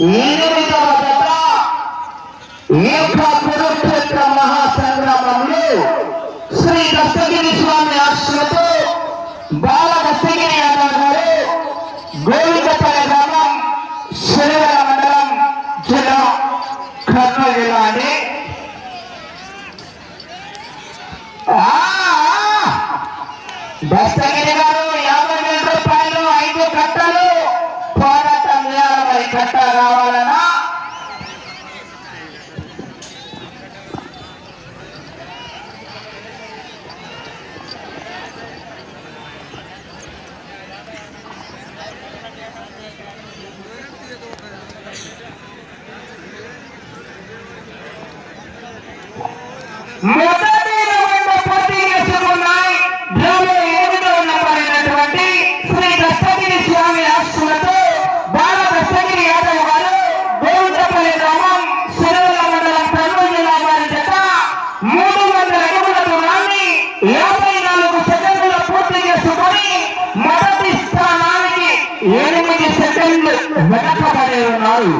8వ జత ఈ యొక్క కురుక్షేత్ర మహాసంగ్రామంలో శ్రీ దస్తగిరి స్వామి ఆశ్రమతో బాల దస్తగిరి యాదవ్ గారు గోవిందపల్లి గ్రామం శనివర మండలం జిల్లా కర్నూలు జిల్లా అండి. దస్తగిరి గారు 50,000 రూపాయలు 5 కట్టలు పోరాటం చేయాలి. కట్ట కావాలన్నా మొదటి రౌండ్ పోటీ చేసుకున్నాయి. డ్రాలో 8వ నంబర్ అయినటువంటి శ్రీ దస్తగిరి స్వామి ఆశ్రమతో బాల దస్తగిరి యాదవ్ గారు గోవిందపల్లి గ్రామం శనివర మండలం కర్నూలు జిల్లా వారి జత 300 అడుగుల దూరాన్ని 54 సెకండ్లు పూర్తి చేసుకొని మొదటి స్థానానికి 8 సెకండ్లు వెనకబడి ఉన్నారు.